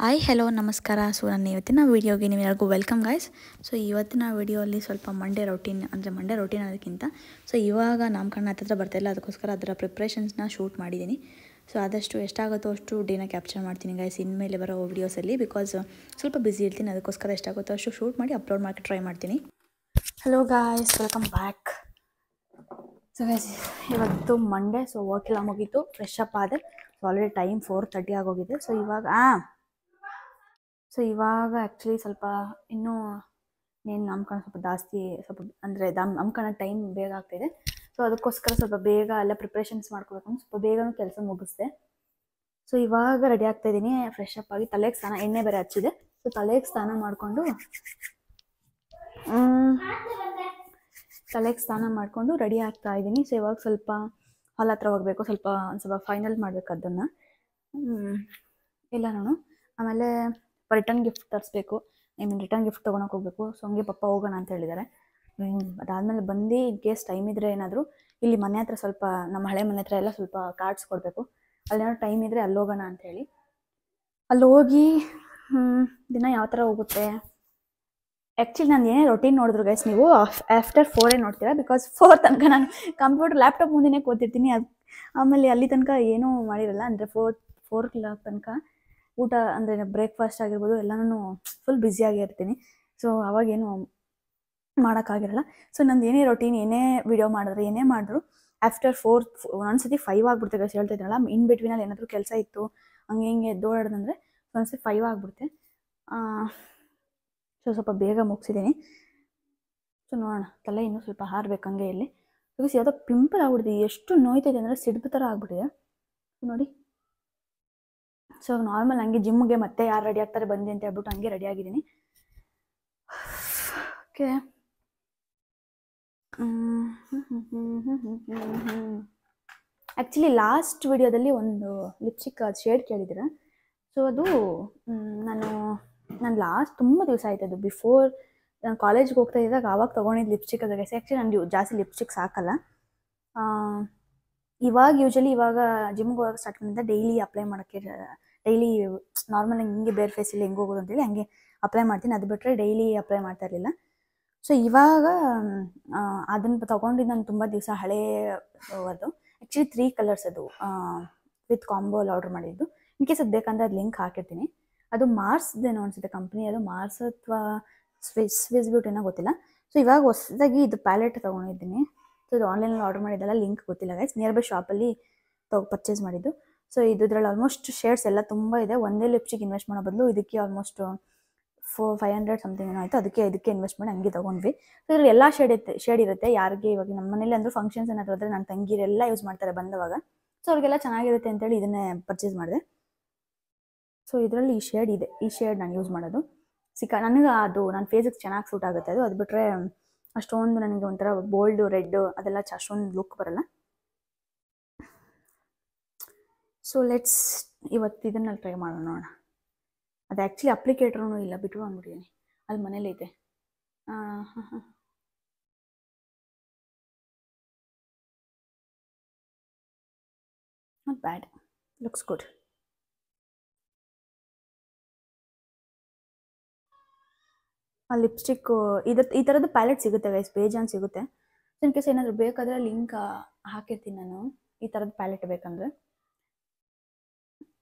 Hi hello ನಮಸ್ಕಾರ. So ನನ್ನ ಇವತ್ತಿನ ವೀಡಿಯೋಗೆ ನಿಮ್ಮೆಲ್ಲರಿಗೂ ವೆಲ್ಕಮ್ ಗೈಸ್. ಸೊ ಇವತ್ತಿನ ವೀಡಿಯೋಲಿ ಸ್ವಲ್ಪ ಮಂಡೇ ರೊಟೀನ್ ಅನ್ನೋದಕ್ಕಿಂತ ಇವಾಗ ನಾಮಕರಣ ಹತ್ತಿರ ಬರ್ತಾಯಿಲ್ಲ, ಅದಕ್ಕೋಸ್ಕರ ಅದರ ಪ್ರಿಪ್ರೇಷನ್ಸ್ನ ಶೂಟ್ ಮಾಡಿದ್ದೀನಿ. ಸೊ ಆದಷ್ಟು ಎಷ್ಟಾಗುತ್ತೋ ಅಷ್ಟು ಡೇನ ಕ್ಯಾಪ್ಚರ್ ಮಾಡ್ತೀನಿ ಗೈಸ್ ಇನ್ಮೇಲೆ ಬರೋ ವೀಡಿಯೋಸಲ್ಲಿ, ಬಿಕಾಸ್ ಸ್ವಲ್ಪ ಬ್ಯುಸಿ ಇರ್ತೀನಿ. ಅದಕ್ಕೋಸ್ಕರ ಎಷ್ಟಾಗುತ್ತೋ ಅಷ್ಟು ಶೂಟ್ ಮಾಡಿ ಅಪ್ಲೋಡ್ ಮಾಡೋಕ್ಕೆ ಟ್ರೈ ಮಾಡ್ತೀನಿ. Hello guys, welcome back. So guys, ಇವತ್ತು ಮಂಡೇ. ಸೊ ವರ್ಕ್ ಎಲ್ಲ ಮುಗೀತು, ಫ್ರೆಶ್ ಅಪ್ ಆದೆ. ಸೊ ಆಲ್ರೆಡಿ ಟೈಮ್ 4:30 ಆಗೋಗಿದೆ. ಸೊ ಇವಾಗ ಆ್ಯಕ್ಚುಲಿ ಸ್ವಲ್ಪ ಇನ್ನೂ ನಾಮಕರಣ ಸ್ವಲ್ಪ ಜಾಸ್ತಿ ಅಂದರೆ ನಾಮಕರಣ ಟೈಮ್ ಬೇಗ ಆಗ್ತಾಯಿದೆ. ಸೊ ಅದಕ್ಕೋಸ್ಕರ ಸ್ವಲ್ಪ ಬೇಗ ಎಲ್ಲ ಪ್ರಿಪ್ರೇಷನ್ಸ್ ಮಾಡ್ಕೋಬೇಕು ಅಂತ ಸ್ವಲ್ಪ ಬೇಗನೂ ಕೆಲಸ ಮುಗಿಸ್ದೆ. ಸೊ ಇವಾಗ ರೆಡಿ ಆಗ್ತಾಯಿದ್ದೀನಿ, ಫ್ರೆಶ್ ಅಪ್ ಆಗಿ ತಲೆಗೆ ಸ್ನಾನ, ಎಣ್ಣೆ ಬೇರೆ ಹಚ್ಚಿದೆ. ಸೊ ತಲೆಗೆ ಸ್ನಾನ ಮಾಡಿಕೊಂಡು ರೆಡಿ ಆಗ್ತಾ ಇದ್ದೀನಿ. ಸೊ ಇವಾಗ ಸ್ವಲ್ಪ ಹಾಲ್ ಹತ್ರ ಹೋಗಬೇಕು, ಸ್ವಲ್ಪ ಫೈನಲ್ ಮಾಡಬೇಕು ಅದನ್ನು ಇಲ್ಲ ನಾನು. ಆಮೇಲೆ ರಿಟರ್ನ್ ಗಿಫ್ಟ್ ತರಿಸ್ಬೇಕು, ರಿಟರ್ನ್ ಗಿಫ್ಟ್ ತೊಗೊಳಕ್ಕೆ ಹೋಗಬೇಕು. ಸೊ ಹಂಗೆ ಪಪ್ಪ ಹೋಗೋಣ ಅಂತ ಹೇಳಿದ್ದಾರೆ. ಅದಾದಮೇಲೆ ಬಂದು ಇನ್ ಕೇಸ್ ಟೈಮ್ ಇದ್ದರೆ ಏನಾದರೂ ಇಲ್ಲಿ ಮನೆ ಹತ್ರ ಸ್ವಲ್ಪ ನಮ್ಮ ಹಳೆ ಮನೆ ಹತ್ರ ಎಲ್ಲ ಸ್ವಲ್ಪ ಕಾರ್ಡ್ಸ್ ಕೊಡಬೇಕು. ಅಲ್ಲೇನಾದ್ರು ಟೈಮ್ ಇದ್ದರೆ ಅಲ್ಲಿ ಹೋಗೋಣ ಅಂಥೇಳಿ ಅಲ್ಲಿ ಹೋಗಿ ದಿನ ಯಾವ ಥರ ಹೋಗುತ್ತೆ. ಆ್ಯಕ್ಚುಲಿ ನಾನು ಏನೇ ರೊಟೀನ್ ನೋಡಿದ್ರು ಗೈಸ್, ನೀವು ಆಫ್ಟರ್ 4 ನೋಡ್ತೀರಾ, ಬಿಕಾಸ್ 4 ತನಕ ನಾನು ಕಂಪ್ಯೂಟರ್ ಲ್ಯಾಪ್ಟಾಪ್ ಮುಂದೆನೇ ಕೂತಿರ್ತೀನಿ. ಆಮೇಲೆ ಅಲ್ಲಿ ತನಕ ಏನೂ ಮಾಡಿರಲ್ಲ, ಅಂದರೆ 4 ತನಕ ಊಟ ಅಂದರೆ ಬ್ರೇಕ್ಫಾಸ್ಟ್ ಆಗಿರ್ಬೋದು ಎಲ್ಲನೂ ಫುಲ್ ಬ್ಯುಸಿಯಾಗಿರ್ತೀನಿ. ಸೊ ಅವಾಗೇನು ಮಾಡೋಕ್ಕಾಗಿರಲ್ಲ. ಸೊ ನಂದು ಏನೇ ರೊಟೀನ್, ಏನೇ ವಿಡಿಯೋ ಮಾಡಿದ್ರೆ, ಏನೇ ಮಾಡಿದ್ರು ಆಫ್ಟರ್ 4 ಒಂದೊಂದ್ಸತಿ 5 ಆಗ್ಬಿಡುತ್ತೆ ಗೈಸ್. ಹೇಳ್ತಿದ್ನಲ್ಲ, ಇನ್ ಬಿಟ್ವೀನಲ್ಲಿ ಏನಾದರೂ ಕೆಲಸ ಇತ್ತು ಹಂಗೆ ಹಿಂಗೆ ಎದ್ದೋಡಾಡ್ದಂದರೆ ಒಂದೊಂದ್ಸತಿ 5 ಆಗಿಬಿಡುತ್ತೆ. ಸೊ ಸ್ವಲ್ಪ ಬೇಗ ಮುಗಿಸಿದ್ದೀನಿ. ಸೊ ನೋಡೋಣ, ತಲೆ ಇನ್ನೂ ಸ್ವಲ್ಪ ಹಾರಬೇಕು ಹಂಗೆ ಇಲ್ಲಿ. ಬಿಕಾಸ್ ಯಾವುದೋ ಪಿಂಪಲ್ ಆಗ್ಬಿಟ್ಟಿದೆ, ಎಷ್ಟು ನೋಯ್ತಿದೆ ಅಂದರೆ ಸಿಡ್ಬು ಥರ ಆಗ್ಬಿಟ್ಟಿದೆ ನೋಡಿ. ಸೊ ನಾರ್ಮಲ್ ಹಂಗೆ ಜಿಮ್ಗೆ ಮತ್ತೆ ಯಾರು ರೆಡಿ ಆಗ್ತಾರೆ ಬಂದು ಅಂತ ಹೇಳ್ಬಿಟ್ಟು ಹಂಗೆ ರೆಡಿ ಆಗಿದ್ದೀನಿ. ಓಕೆ, ಆ್ಯಕ್ಚುಲಿ ಲಾಸ್ಟ್ ವಿಡಿಯೋದಲ್ಲಿ ಒಂದು ಲಿಪ್ಸ್ಟಿಕ್ ಶೇಡ್ ಕೇಳಿದ್ದೀರ. ಸೊ ಅದು ನಾನು ಲಾಸ್ಟ್ ತುಂಬ ದಿವಸ ಆಯ್ತು, ಅದು ಬಿಫೋರ್ ನಾನು ಕಾಲೇಜ್ಗೆ ಹೋಗ್ತಾ ಇದ್ದಾಗ ಆವಾಗ ತೊಗೊಂಡಿದ್ದು ಲಿಪ್ಸ್ಟಿಕ್ ಅದು. ಆ್ಯಕ್ಚುಲಿ ನಾನು ಜಾಸ್ತಿ ಲಿಪ್ಸ್ಟಿಕ್ಸ್ ಹಾಕಲ್ಲ. ಇವಾಗ ಜಿಮ್ಗೆ ಹೋಗೋಕೆ ಸ್ಟಾರ್ಟ್ ಮಾಡಿದ್ದೆ, ಡೈಲಿ ಅಪ್ಲೈ ಮಾಡೋಕ್ಕೆ, ಡೈಲಿ ನಾರ್ಮಲ್ ಹಿಂಗೆ ಬೇರೆ ಫೇಸಲ್ಲಿ ಹೆಂಗೆ ಹೋಗೋದು ಅಂತೇಳಿ ಹಂಗೆ ಅಪ್ಲೈ ಮಾಡ್ತೀನಿ. ಅದು ಬಿಟ್ಟರೆ ಡೈಲಿ ಅಪ್ಲೈ ಮಾಡ್ತಾ ಇರಲಿಲ್ಲ. ಸೊ ಇವಾಗ ಅದನ್ನು ತೊಗೊಂಡಿದ್ದು ನಾನು ತುಂಬ ದಿವಸ ಹಳೇ ಅದು. ಆ್ಯಕ್ಚುಲಿ 3 ಕಲರ್ಸ್ ಅದು ವಿತ್ ಕಾಂಬೋಲ್ಲಿ ಆರ್ಡರ್ ಮಾಡಿದ್ದು. ಇನ್ ಕೇಸ್ ಅದು ಬೇಕಂದ್ರೆ ಅದು ಲಿಂಕ್ ಹಾಕಿರ್ತೀನಿ. ಅದು ಮಾರ್ಸ್ದೇನೋ ಅನಿಸುತ್ತೆ ಕಂಪ್ನಿ, ಅದು ಮಾರ್ಸ್ ಅಥವಾ ಸ್ವಿಸ್ ಬ್ಯೂಟಿ ಏನೋ ಗೊತ್ತಿಲ್ಲ. ಸೊ ಇವಾಗ ಹೊಸದಾಗಿ ಇದು ಪ್ಯಾಲೆಟ್ ತೊಗೊಂಡಿದ್ದೀನಿ. ಸೊ ಇದು ಆನ್ಲೈನಲ್ಲಿ ಆರ್ಡರ್ ಮಾಡಿದ್ದೆಲ್ಲ, ಲಿಂಕ್ ಗೊತ್ತಿಲ್ಲ ಗೈಸ್. ನಿಯರ್ ಬೈ ಶಾಪಲ್ಲಿ ಪರ್ಚೇಸ್ ಮಾಡಿದ್ದು. ಸೊ ಇದ್ರಲ್ಲಿ ಆಲ್ಮೋಸ್ಟ್ ಶೇಡ್ಸ್ ಎಲ್ಲ ತುಂಬ ಇದೆ. ಒಂದೇ ಲಿಪ್ಸ್ಟಿಕ್ ಇನ್ವೆಸ್ಟ್ ಮಾಡೋ ಬದಲು ಇದಕ್ಕೆ ಆಲ್ಮೋಸ್ಟ್ 500 ಸಮಥಿಂಗ್ ಏನೋ ಆಯಿತು. ಅದಕ್ಕೆ ಇನ್ವೆಸ್ಟ್ ಮಾಡಿ ಹಂಗೆ ತೊಗೊಂಡ್ವಿ. ಸೊ ಇದ್ರಲ್ಲಿ ಎಲ್ಲ ಶೇಡ್ ಇರುತ್ತೆ. ಯಾರಿಗೆ ಇವಾಗ ನಮ್ಮ ಮನೇಲಿ ಅಂದರೂ ಫಂಕ್ಷನ್ಸ್ ಏನಾದರೂ ಆದರೆ ನನ್ನ ತಂಗಿರೆಲ್ಲ ಯೂಸ್ ಮಾಡ್ತಾರೆ ಬಂದವಾಗ. ಸೊ ಅವ್ರಿಗೆಲ್ಲ ಚೆನ್ನಾಗಿರುತ್ತೆ ಅಂತೇಳಿ ಇದನ್ನೇ ಪರ್ಚೇಸ್ ಮಾಡಿದೆ. ಸೊ ಇದರಲ್ಲಿ ಈ ಶೇಡ್ ಇದೆ, ಈ ಶೇಡ್ ನಾನು ಯೂಸ್ ಮಾಡೋದು. ನನಗೆ ಅದು ನನ್ನ ಫೇಸಿಗೆ ಚೆನ್ನಾಗಿ ಸೂಟ್ ಆಗುತ್ತೆ ಅದು. ಅದು ಬಿಟ್ಟರೆ ಅಷ್ಟೊಂದು ನನಗೆ ಒಂಥರ ಬೋಲ್ಡು ರೆಡ್ ಅದೆಲ್ಲ ಅಷ್ಟೊಂದು ಲುಕ್ ಬರಲ್ಲ. ಸೊ ಲೆಟ್ಸ್ ಇವತ್ತು ಇದನ್ನು ಟ್ರೈ ಮಾಡೋಣ, ನೋಡೋಣ. ಅದು ಆ್ಯಕ್ಚುಲಿ ಅಪ್ಲಿಕೇಟ್ರೂ ಇಲ್ಲ, ಬಿಟ್ಟು ಬಂದ್ಬಿಟ್ಟಿದ್ದೀನಿ, ಅಲ್ಲಿ ಮನೇಲೈತೆ. Not bad, looks good. ಆ ಲಿಪ್ಸ್ಟಿಕ್ಕು ಈ ಥರದ್ದು ಪ್ಯಾಲೆಟ್ ಸಿಗುತ್ತೆ ಗೈಸ್, ಬೇಜಾನ್ ಸಿಗುತ್ತೆ. ಇನ್ ಕೇಸ್ ಏನಾದರೂ ಬೇಕಾದರೆ ಲಿಂಕ್ ಹಾಕಿರ್ತೀನಿ ನಾನು, ಈ ಥರದ್ದು ಪ್ಯಾಲೆಟ್ ಬೇಕಂದರೆ.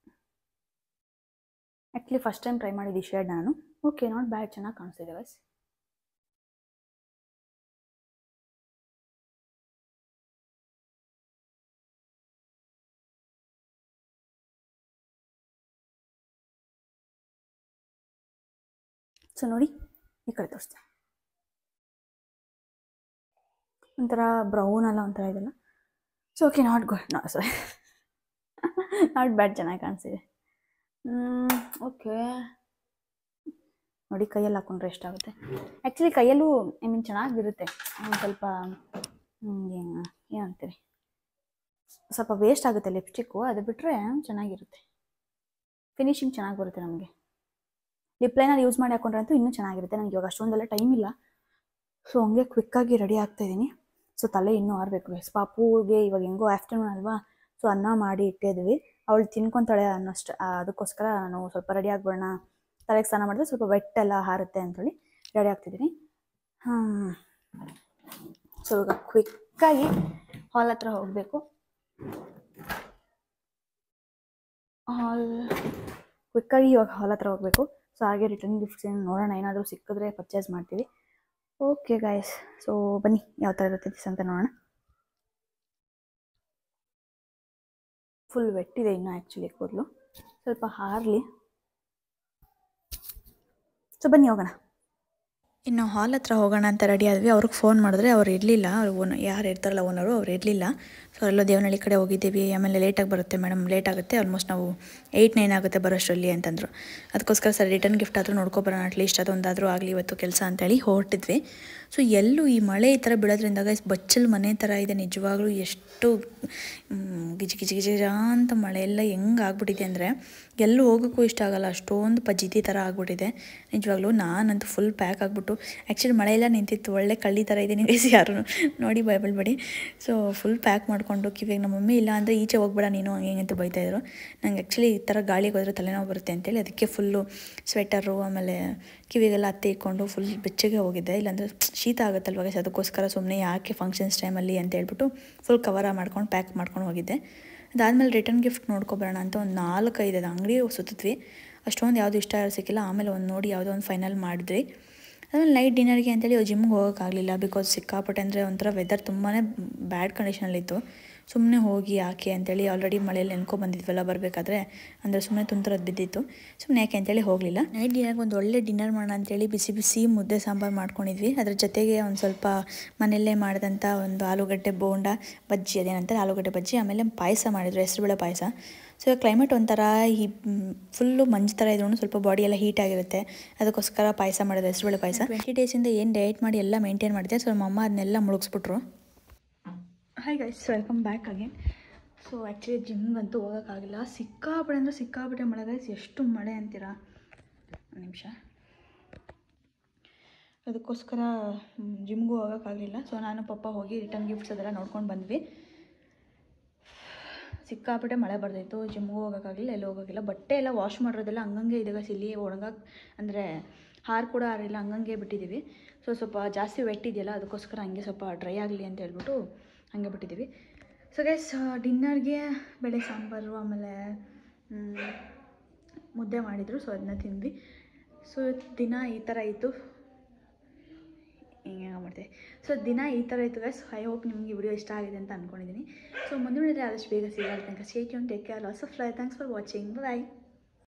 ಆ್ಯಕ್ಚುಲಿ ಫಸ್ಟ್ ಟೈಮ್ ಟ್ರೈ ಮಾಡಿದ್ದು ಈ ಶೇಡ್ ನಾನು. ಓಕೆ, ನಾಟ್ ಬ್ಯಾಡ್, ಚೆನ್ನಾಗಿ ಕಾಣಿಸ್ತಿದೆ ಗೈಸ್. ಸೊ ನೋಡಿ, ಈ ಕಡೆ ತೋರಿಸ್ತೀನಿ. ಒಂಥರ ಬ್ರೌನ್ ಅಲ್ಲ, ಒಂಥರ ಇದೆಲ್ಲ. ಸೊ ಓಕೆ, ನಾಟ್ ಬ್ಯಾಡ್, ಚೆನ್ನಾಗಿ ಕಾಣಿಸ್ತಿದೆ. ಓಕೆ ನೋಡಿ, ಕೈಯಲ್ಲಿ ಹಾಕ್ಕೊಂಡ್ರೆ ಎಷ್ಟಾಗುತ್ತೆ. ಆ್ಯಕ್ಚುಲಿ ಕೈಯಲ್ಲೂ ಚೆನ್ನಾಗಿರುತ್ತೆ. ಸ್ವಲ್ಪ ಏನಂತೀರಿ, ಸ್ವಲ್ಪ ವೇಸ್ಟ್ ಆಗುತ್ತೆ ಲಿಪ್ಸ್ಟಿಕ್ಕು. ಅದು ಬಿಟ್ಟರೆ ಚೆನ್ನಾಗಿರುತ್ತೆ, ಫಿನಿಶಿಂಗ್ ಚೆನ್ನಾಗಿ ಬರುತ್ತೆ ನಮಗೆ. ಲಿಪ್ ಲೈನರ್ ಯೂಸ್ ಮಾಡಿ ಹಾಕೊಂಡ್ರೆ ಅಂತೂ ಇನ್ನೂ ಚೆನ್ನಾಗಿರುತ್ತೆ. ನನಗೆ ಇವಾಗ ಅಷ್ಟೊಂದೆಲ್ಲ ಟೈಮ್ ಇಲ್ಲ. ಸೊ ಹಂಗೆ ಕ್ವಿಕ್ಕಾಗಿ ರೆಡಿ ಆಗ್ತಾಯಿದ್ದೀನಿ. ಸೊ ತಲೆ ಇನ್ನೂ ಆರಬೇಕು ಗೈಸ್. ಪಾಪುಗೆ ಇವಾಗ ಹೆಂಗೋ ಆಫ್ಟರ್ನೂನ್ ಅಲ್ವಾ, ಸೊ ಅನ್ನ ಮಾಡಿ ಇಟ್ಟಿದ್ವಿ. ಅವಳು ತಿನ್ಕೊತಾಳೆ ಅನ್ನೋಷ್ಟು ಅದಕ್ಕೋಸ್ಕರ ನಾನು ಸ್ವಲ್ಪ ರೆಡಿ ಆಗ್ಬಿಡೋಣ, ತಲೆಗೆ ಸ್ನಾನ ಮಾಡಿದ್ರೆ ಸ್ವಲ್ಪ ಬೆಟ್ಟೆಲ್ಲ ಹಾರುತ್ತೆ ಅಂಥೇಳಿ ರೆಡಿ ಆಗ್ತಿದ್ದೀನಿ. ಸೊ ಈಗ ಕ್ವಿಕ್ಕಾಗಿ ಹಾಲ್ ಹತ್ರ ಹೋಗಬೇಕು. ಕ್ವಿಕ್ಕಾಗಿ ಇವಾಗ ಹಾಲ್ ಹತ್ರ ಹೋಗಬೇಕು. ಸೊ ಹಾಗೆ ರಿಟರ್ನ್ ಗಿಫ್ಟ್ಸ್ ಏನು ನೋಡೋಣ, ಏನಾದರೂ ಸಿಕ್ಕಿದ್ರೆ ಪರ್ಚೇಸ್ ಮಾಡ್ತೀವಿ. ಓಕೆ ಗಾಯ್ಸ್, ಸೊ ಬನ್ನಿ ಯಾವ ಥರ ಇರುತ್ತೆ ಅಂತ ನೋಡೋಣ. ಫುಲ್ ವೆಟ್ಟಿದೆ ಇನ್ನು ಆ್ಯಕ್ಚುಲಿ ಕೂದಲು, ಸ್ವಲ್ಪ ಹಾರಲಿ. ಸೊ ಬನ್ನಿ ಹೋಗೋಣ. ಇನ್ನು ಹಾಲ್ ಹತ್ರ ಹೋಗೋಣ ಅಂತ ರೆಡಿ ಆದ್ವಿ. ಅವ್ರಿಗೆ ಫೋನ್ ಮಾಡಿದ್ರೆ ಅವ್ರು ಇರಲಿಲ್ಲ, ಅವ್ರು ಯಾರು ಇರ್ತಾರಲ್ಲ ಓನರು ಅವ್ರು ಇರಲಿಲ್ಲ. ಸೊ ಎಲ್ಲೋ ದೇವನಹಳ್ಳಿ ಕಡೆ ಹೋಗಿದ್ದೀವಿ, ಆಮೇಲೆ ಲೇಟಾಗಿ ಬರುತ್ತೆ ಮೇಡಮ್, ಲೇಟ್ ಆಗುತ್ತೆ, ಆಲ್ಮೋಸ್ಟ್ ನಾವು 8-9 ಆಗುತ್ತೆ ಬರೋಷ್ಟರಲ್ಲಿ ಅಂತಂದರು. ಅದಕ್ಕೋಸ್ಕರ ಸರ್ ರಿಟರ್ನ್ ಗಿಫ್ಟ್ ಆದರೂ ನೋಡ್ಕೊಬರೋಣ, ಅಟ್ಲೀಸ್ಟ್ ಅದೊಂದಾದರೂ ಆಗಲಿ ಇವತ್ತು ಕೆಲಸ ಅಂತೇಳಿ ಹೊರಟಿದ್ವಿ. ಸೊ ಎಲ್ಲೂ ಈ ಮಳೆ ಈ ಥರ ಬೀಳೋದ್ರಿಂದ ಬಚ್ಚಲು ಮನೆ ಥರ ಇದೆ ನಿಜವಾಗ್ಲೂ. ಎಷ್ಟು ಗಿಜ ಅಂತ ಮಳೆ ಎಲ್ಲ ಹೆಂಗೆ ಆಗ್ಬಿಟ್ಟಿದೆ ಅಂದರೆ ಎಲ್ಲೂ ಹೋಗೋಕ್ಕೂ ಇಷ್ಟ ಆಗೋಲ್ಲ, ಅಷ್ಟೊಂದು ಪಜಿತಿ ಥರ ಆಗ್ಬಿಟ್ಟಿದೆ ನಿಜವಾಗ್ಲೂ. ನಾನಂತೂ ಫುಲ್ ಪ್ಯಾಕ್ ಆಗಿಬಿಟ್ಟು, ಆ್ಯಕ್ಚುಲಿ ಮಳೆ ಎಲ್ಲ ನಿಂತಿತ್ತು, ಒಳ್ಳೆ ಕಳ್ಳಿ ಥರ ಇದೆ, ನೀವು ಯಾರು ನೋಡಿ ಬೈಬಲ್ಬೇಡಿ. ಸೊ ಫುಲ್ ಪ್ಯಾಕ್ ಮಾಡಿಕೊಂಡು ಕಿವಿಗೆ ನಮ್ಮ ಮಮ್ಮಿ ಇಲ್ಲ ಅಂದರೆ ಈಚೆ ಹೋಗ್ಬೇಡ ನೀನು ಹಂಗೆ ಅಂತ ಬೈತಾಯಿದ್ರು. ನಂಗೆ ಆ್ಯಕ್ಚುಲಿ ಈ ಥರ ಗಾಳಿಗೆ ಹೋದರೆ ತಲೆನೋವು ಬರುತ್ತೆ ಅಂತೇಳಿ ಅದಕ್ಕೆ ಫುಲ್ಲು ಸ್ವೆಟರು ಆಮೇಲೆ ಕಿವಿಗೆಲ್ಲ ಹತ್ತಿ ಇಟ್ಕೊಂಡು ಫುಲ್ ಬೆಚ್ಚಗೆ ಹೋಗಿದ್ದೆ, ಇಲ್ಲಾಂದರೆ ಶೀತ ಆಗುತ್ತಲ್ವ ಗೈಸ್, ಅದಕ್ಕೋಸ್ಕರ ಸುಮ್ಮನೆ ಯಾಕೆ ಫಂಕ್ಷನ್ಸ್ ಟೈಮಲ್ಲಿ ಅಂತ ಹೇಳ್ಬಿಟ್ಟು ಫುಲ್ ಕವರ ಮಾಡ್ಕೊಂಡು ಪ್ಯಾಕ್ ಮಾಡ್ಕೊಂಡು ಹೋಗಿದ್ದೆ. ಅದಾದಮೇಲೆ ರಿಟರ್ನ್ ಗಿಫ್ಟ್ ನೋಡ್ಕೊಬರೋಣ ಅಂತ ಒಂದು 4-5 ಅಂಗಡಿ ಸುತ್ತಿದ್ವಿ, ಅಷ್ಟೊಂದು ಯಾವುದು ಇಷ್ಟ ಸಿಕ್ಕಿಲ್ಲ. ಆಮೇಲೆ ಒಂದು ನೋಡಿ ಯಾವುದೋ ಒಂದು ಫೈನಲ್ ಮಾಡಿದ್ವಿ. ಆಮೇಲೆ ನೈಟ್ ಡಿನ್ನರ್ಗೆ ಅಂತೇಳಿ ಜಿಮ್ಗೆ ಹೋಗೋಕ್ಕಾಗಲಿಲ್ಲ, ಬಿಕಾಸ್ ಸಿಕ್ಕಾಪಟ್ಟೆ ಅಂದರೆ ಒಂಥರ ವೆದರ್ ತುಂಬಾ ಬ್ಯಾಡ್ ಕಂಡೀಷನಲ್ಲಿತ್ತು. ಸುಮ್ಮನೆ ಹೋಗಿ ಯಾಕೆ ಅಂತೇಳಿ ಆಲ್ರೆಡಿ ಮಳೆಯಲ್ಲಿ ನೆನ್ಕೊಬಂದಿದ್ವಲ್ಲ ಬರಬೇಕಾದ್ರೆ, ಅಂದರೆ ಸುಮ್ಮನೆ ತುಂತುರದ್ದು ಬಿದ್ದಿತ್ತು, ಸುಮ್ಮನೆ ಯಾಕೆ ಅಂತೇಳಿ ಹೋಗಲಿಲ್ಲ. ನೈಟ್ ಡಿನ್ನರ್ಗೆ ಒಂದು ಒಳ್ಳೆ ಡಿನ್ನರ್ ಮಾಡೋಣ ಅಂತೇಳಿ ಬಿಸಿ ಬಿಸಿ ಮುದ್ದೆ ಸಾಂಬಾರು ಮಾಡ್ಕೊಂಡಿದ್ವಿ. ಅದ್ರ ಜೊತೆಗೆ ಒಂದು ಸ್ವಲ್ಪ ಮನೆಯಲ್ಲೇ ಮಾಡಿದಂಥ ಒಂದು ಆಲೂಗಡ್ಡೆ ಬೋಂಡ ಬಜ್ಜಿ, ಅದೇನಂತಾರೆ ಆಲೂಗಡ್ಡೆ ಬಜ್ಜಿ, ಆಮೇಲೆ ಪಾಯಸ ಮಾಡಿದ್ರು, ಹೆಸರುಬೇಳೆ ಪಾಯಸ. ಸೊ ಕ್ಲೈಮೇಟ್ ಒಂಥರ ಈ ಫುಲ್ಲು ಮಂಜು ಥರ ಇದ್ರೂ ಸ್ವಲ್ಪ ಬಾಡಿ ಎಲ್ಲ ಹೀಟ್ ಆಗಿರುತ್ತೆ, ಅದಕ್ಕೋಸ್ಕರ ಪಾಯಸ ಮಾಡೋದು, ಹೆಸರುಬೇಳೆ ಪಾಯಸ. 20 ಡೇಸಿಂದ ಏನು ಡಯಟ್ ಮಾಡಿ ಎಲ್ಲ ಮೇಂಟೈನ್ ಮಾಡಿದೆ. ಸೊ ನಮ್ಮ ಅಮ್ಮ ಅದನ್ನೆಲ್ಲ ಮುಳುಗಿಸ್ಬಿಟ್ರು. Hi guys, welcome back again. So actually ಜಿಮ್ಗಂತೂ ಹೋಗೋಕ್ಕಾಗಿಲ್ಲ, ಸಿಕ್ಕಾಪಟ್ಟೆ ಅಂದರೆ ಸಿಕ್ಕಾಪಟ್ಟೆ ಮಳೆ ಗೈಸ್. ಎಷ್ಟು ಮಳೆ ಅಂತೀರಾ, ಒಂದು ನಿಮಿಷ. ಅದಕ್ಕೋಸ್ಕರ ಜಿಮ್ಗೂ ಹೋಗೋಕ್ಕಾಗಲಿಲ್ಲ. ಸೊ ನಾನು ಪಪ್ಪ ಹೋಗಿ ರಿಟರ್ನ್ ಗಿಫ್ಟ್ಸ್ ಅದೆಲ್ಲ ನೋಡ್ಕೊಂಡು ಬಂದ್ವಿ. ಸಿಕ್ಕಾಪಟ್ಟೆ ಮಳೆ ಬರ್ತಾಯಿತ್ತು, ಜಿಮ್ಗೂ ಹೋಗೋಕ್ಕಾಗಲಿಲ್ಲ, ಎಲ್ಲೂ ಹೋಗೋಕ್ಕಿಲ್ಲ. ಬಟ್ಟೆ ಎಲ್ಲ ವಾಶ್ ಮಾಡಿರೋದೆಲ್ಲ ಹಂಗಂಗೆ ಇದೆ ಗೈಸ್, ಇಲ್ಲಿ ಒಣಗಕ್ಕೆ ಅಂದರೆ ಹಾರು ಕೂಡ ಆರಿಲ್ಲ, ಹಂಗಂಗೆ ಬಿಟ್ಟಿದ್ದೀವಿ. ಸೊ ಸ್ವಲ್ಪ ಜಾಸ್ತಿ ವೆಟ್ ಇದೆಯಲ್ಲ, ಅದಕ್ಕೋಸ್ಕರ ಹಂಗೆ ಸ್ವಲ್ಪ ಡ್ರೈ ಆಗಲಿ ಅಂತ ಹೇಳ್ಬಿಟ್ಟು ಹಂಗೆ ಬಿಟ್ಟಿದ್ದೀವಿ. ಸೊ ಗೈಸ್, ಡಿನ್ನರ್ಗೆ ಬೇಳೆ ಸಾಂಬಾರು ಆಮೇಲೆ ಮುದ್ದೆ ಮಾಡಿದರು, ಸೊ ಅದನ್ನ ತಿಂದ್ವಿ. ಸೊ ದಿನ ಈ ಥರ ಇತ್ತು, ಹಿಂಗೆ ಮಾಡ್ತೀವಿ. ಸೊ ದಿನ ಈ ಥರ ಇತ್ತು ಗೈಸ್. ಐ ಹೋಪ್ ನಿಮಗೆ ವಿಡಿಯೋ ಇಷ್ಟ ಆಗಿದೆ ಅಂತ ಅಂದ್ಕೊಂಡಿದ್ದೀನಿ. ಸೊ ಮುಂದಿನ ವಿಡಿಯೋದಲ್ಲಿ ಆದಷ್ಟು ಬೇಗ ಸಿಗೋಣ. ತನಕ stay tune, take care, lots of love, thanks for watching, bye.